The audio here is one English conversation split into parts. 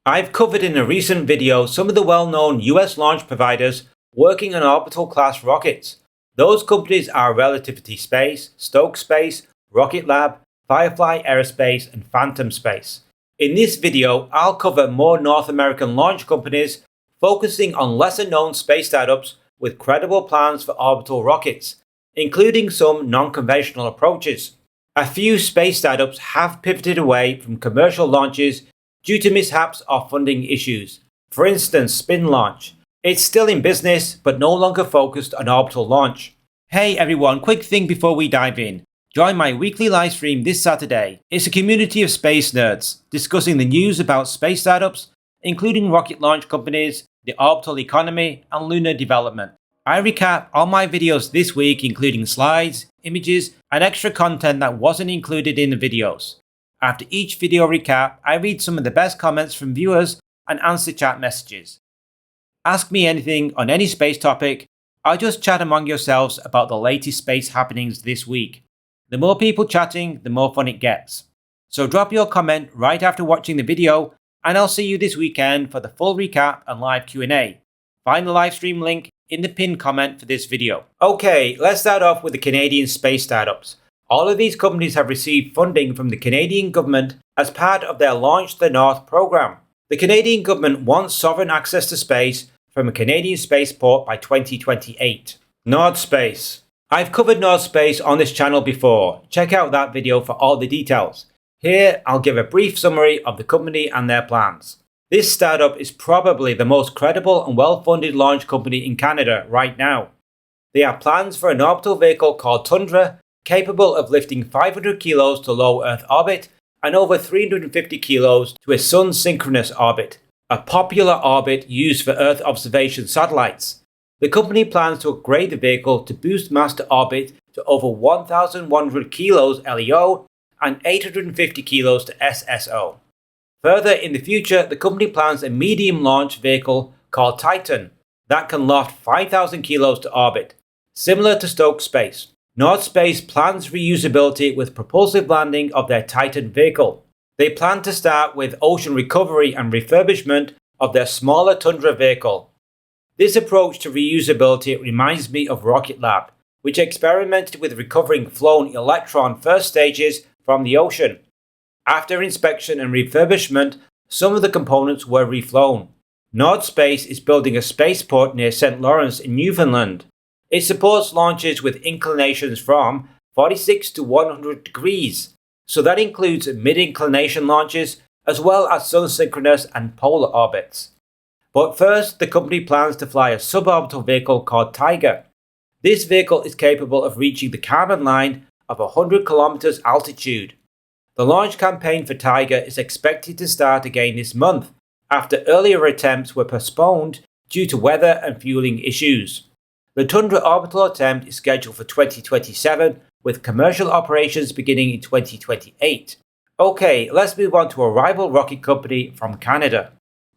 I've covered in a recent video some of the well-known US launch providers working on orbital class rockets. Those companies are Relativity Space, Stoke Space, Rocket Lab, Firefly Aerospace, and Phantom Space. In this video, I'll cover more North American launch companies focusing on lesser-known space startups with credible plans for orbital rockets, including some non-conventional approaches. A few space startups have pivoted away from commercial launches due to mishaps or funding issues. For instance, Spin Launch. It's still in business, but no longer focused on orbital launch. Hey everyone, quick thing before we dive in. Join my weekly live stream this Saturday. It's a community of space nerds discussing the news about space startups, including rocket launch companies, the orbital economy, and lunar development. I recap all my videos this week, including slides, images, and extra content that wasn't included in the videos. After each video recap, I read some of the best comments from viewers and answer chat messages. Ask me anything on any space topic, or just chat among yourselves about the latest space happenings this week. The more people chatting, the more fun it gets. So drop your comment right after watching the video, and I'll see you this weekend for the full recap and live Q&A. Find the live stream link in the pinned comment for this video. Okay, let's start off with the Canadian space startups. All of these companies have received funding from the Canadian government as part of their Launch the North program. The Canadian government wants sovereign access to space from a Canadian spaceport by 2028. NordSpace. I've covered NordSpace on this channel before. Check out that video for all the details. Here, I'll give a brief summary of the company and their plans. This startup is probably the most credible and well-funded launch company in Canada right now. They have plans for an orbital vehicle called Tundra, capable of lifting 500 kilos to low Earth orbit and over 350 kilos to a Sun-synchronous orbit, a popular orbit used for Earth observation satellites. The company plans to upgrade the vehicle to boost mass to orbit to over 1,100 kilos LEO and 850 kilos to SSO. Further in the future, the company plans a medium launch vehicle called Titan that can loft 5,000 kilos to orbit, similar to Stoke Space. NordSpace plans reusability with propulsive landing of their Titan vehicle. They plan to start with ocean recovery and refurbishment of their smaller Tundra vehicle. This approach to reusability reminds me of Rocket Lab, which experimented with recovering flown Electron first stages from the ocean. After inspection and refurbishment, some of the components were reflown. NordSpace is building a spaceport near St. Lawrence in Newfoundland. It supports launches with inclinations from 46 to 100 degrees, so that includes mid-inclination launches as well as sun-synchronous and polar orbits. But first, the company plans to fly a suborbital vehicle called Tiger. This vehicle is capable of reaching the Kármán line of 100 kilometers altitude. The launch campaign for Tiger is expected to start again this month, after earlier attempts were postponed due to weather and fueling issues. The Tundra orbital attempt is scheduled for 2027, with commercial operations beginning in 2028. Okay, let's move on to a rival rocket company from Canada.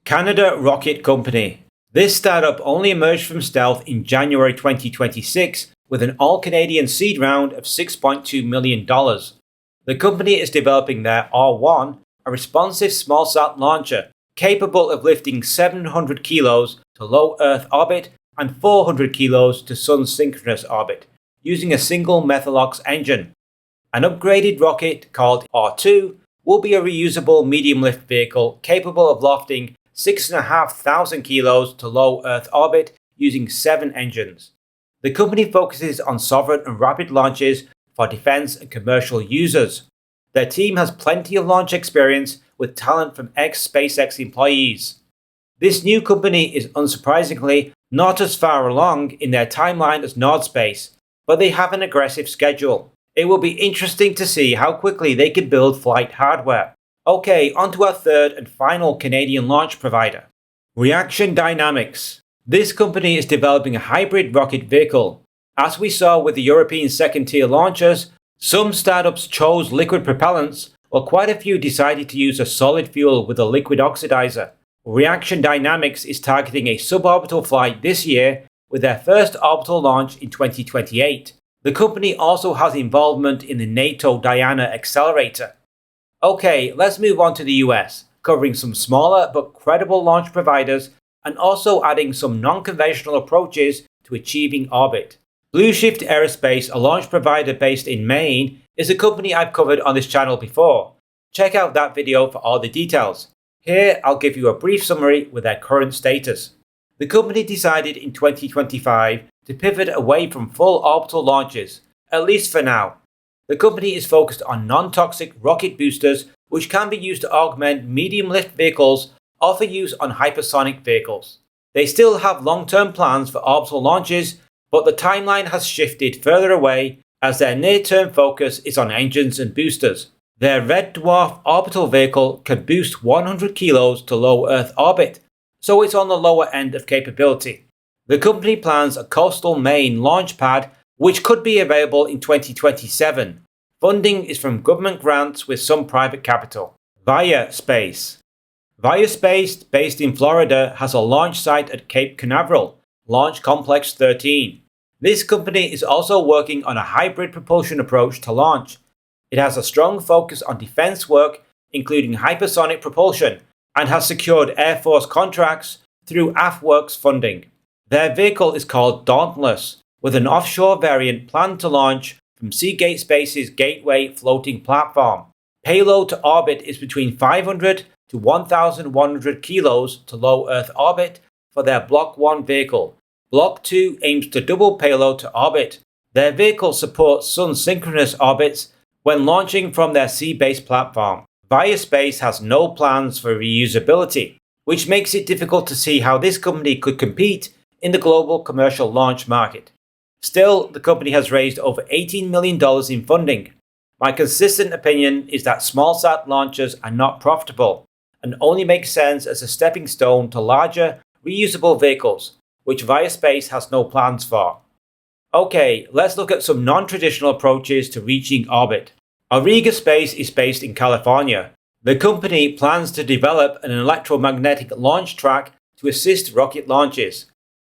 Canada Rocket Company. This startup only emerged from stealth in January 2026 with an all-Canadian seed round of $6.2 million. The company is developing their R1, a responsive smallsat launcher capable of lifting 700 kilos to low Earth orbit and 400 kilos to Sun-synchronous orbit, using a single Methalox engine. An upgraded rocket called R2 will be a reusable medium-lift vehicle capable of lofting 6,500 kilos to low Earth orbit using 7 engines. The company focuses on sovereign and rapid launches for defense and commercial users. Their team has plenty of launch experience with talent from ex-SpaceX employees. This new company is unsurprisingly not as far along in their timeline as NordSpace, but they have an aggressive schedule. It will be interesting to see how quickly they can build flight hardware. Okay, on to our third and final Canadian launch provider. Reaction Dynamics. This company is developing a hybrid rocket vehicle. As we saw with the European second-tier launchers, some startups chose liquid propellants, while quite a few decided to use a solid fuel with a liquid oxidizer. Reaction Dynamics is targeting a suborbital flight this year with their first orbital launch in 2028. The company also has involvement in the NATO Diana accelerator. Okay, let's move on to the US. covering some smaller but credible launch providers and also adding some non-conventional approaches to achieving orbit. BluShift Aerospace, a launch provider based in Maine, is a company I've covered on this channel before. Check out that video for all the details. Here I'll give you a brief summary with their current status. The company decided in 2025 to pivot away from full orbital launches, at least for now. The company is focused on non-toxic rocket boosters which can be used to augment medium lift vehicles or for use on hypersonic vehicles. They still have long-term plans for orbital launches, but the timeline has shifted further away as their near-term focus is on engines and boosters. Their Red Dwarf orbital vehicle can boost 100 kilos to low Earth orbit, so it's on the lower end of capability. The company plans a coastal Maine launch pad which could be available in 2027. Funding is from government grants with some private capital. Vaya Space. Vaya Space, based in Florida, has a launch site at Cape Canaveral, Launch Complex 13. This company is also working on a hybrid propulsion approach to launch. It has a strong focus on defense work, including hypersonic propulsion, and has secured Air Force contracts through AFWERX funding. Their vehicle is called Dauntless, with an offshore variant planned to launch from Seagate Space's Gateway floating platform. Payload to orbit is between 500 to 1,100 kilos to low Earth orbit for their Block 1 vehicle. Block 2 aims to double payload to orbit. Their vehicle supports sun-synchronous orbits when launching from their sea-based platform. Vaya Space has no plans for reusability, which makes it difficult to see how this company could compete in the global commercial launch market. Still, the company has raised over $18 million in funding. My consistent opinion is that smallsat launches are not profitable and only make sense as a stepping stone to larger, reusable vehicles, which Vaya Space has no plans for. Okay, let's look at some non-traditional approaches to reaching orbit. Auriga Space is based in California. The company plans to develop an electromagnetic launch track to assist rocket launches.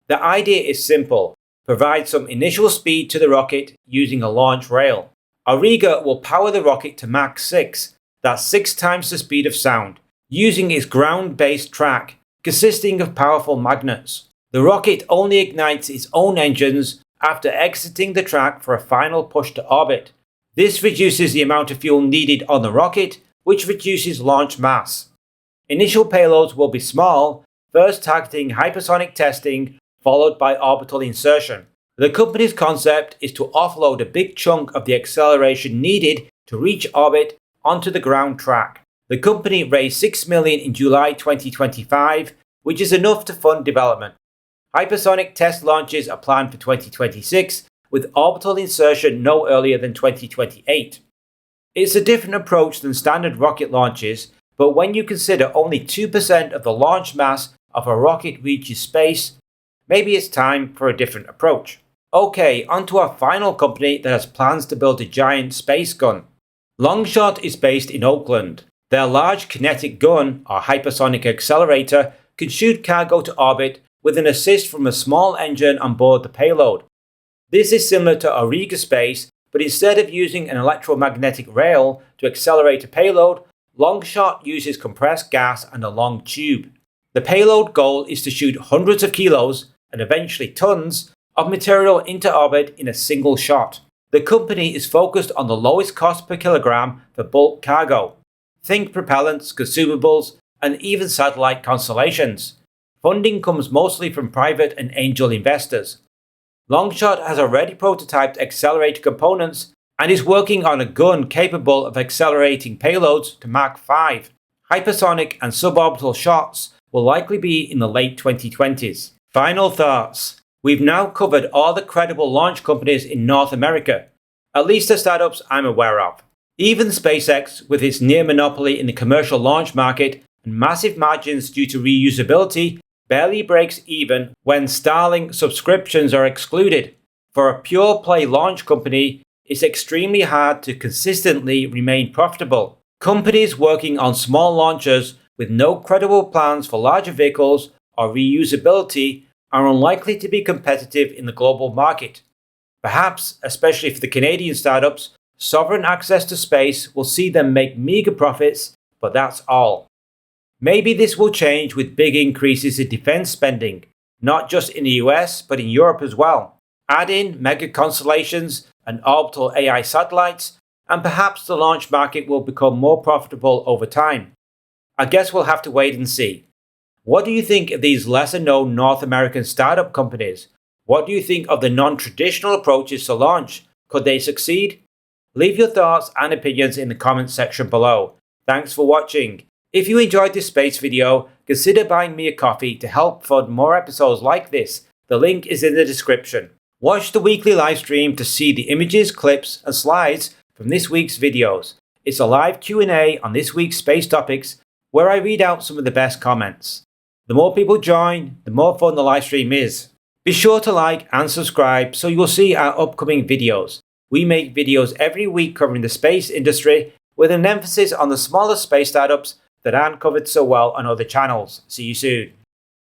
The idea is simple: provide some initial speed to the rocket using a launch rail. Auriga will power the rocket to Mach 6, that's 6 times the speed of sound, using its ground-based track, consisting of powerful magnets. The rocket only ignites its own engines after exiting the track for a final push to orbit. This reduces the amount of fuel needed on the rocket, which reduces launch mass. Initial payloads will be small, first targeting hypersonic testing, followed by orbital insertion. The company's concept is to offload a big chunk of the acceleration needed to reach orbit onto the ground track. The company raised $6 million in July 2025, which is enough to fund development. Hypersonic test launches are planned for 2026, with orbital insertion no earlier than 2028. It's a different approach than standard rocket launches, but when you consider only 2% of the launch mass of a rocket reaches space, maybe it's time for a different approach. Okay, on to our final company that has plans to build a giant space gun. Longshot is based in Oakland. Their large kinetic gun, or hypersonic accelerator, can shoot cargo to orbit with an assist from a small engine on board the payload. This is similar to Auriga Space, but instead of using an electromagnetic rail to accelerate a payload, Longshot uses compressed gas and a long tube. The payload goal is to shoot hundreds of kilos, and eventually tons, of material into orbit in a single shot. The company is focused on the lowest cost per kilogram for bulk cargo. Think propellants, consumables, and even satellite constellations. Funding comes mostly from private and angel investors. Longshot has already prototyped accelerator components and is working on a gun capable of accelerating payloads to Mach 5. Hypersonic and suborbital shots will likely be in the late 2020s. Final thoughts. We've now covered all the credible launch companies in North America, at least the startups I'm aware of. Even SpaceX, with its near monopoly in the commercial launch market and massive margins due to reusability, barely breaks even when Starlink subscriptions are excluded. For a pure play launch company, it's extremely hard to consistently remain profitable. Companies working on small launchers with no credible plans for larger vehicles or reusability are unlikely to be competitive in the global market. Perhaps, especially for the Canadian startups, sovereign access to space will see them make meager profits, but that's all. Maybe this will change with big increases in defense spending, not just in the US but in Europe as well. Add in mega constellations and orbital AI satellites, and perhaps the launch market will become more profitable over time. I guess we'll have to wait and see. What do you think of these lesser known North American startup companies? What do you think of the non-traditional approaches to launch? Could they succeed? Leave your thoughts and opinions in the comments section below. Thanks for watching. If you enjoyed this space video, consider buying me a coffee to help fund more episodes like this. The link is in the description. Watch the weekly live stream to see the images, clips, and slides from this week's videos. It's a live Q&A on this week's space topics where I read out some of the best comments. The more people join, the more fun the live stream is. Be sure to like and subscribe so you'll see our upcoming videos. We make videos every week covering the space industry with an emphasis on the smaller space startups that aren't covered so well on other channels. See you soon.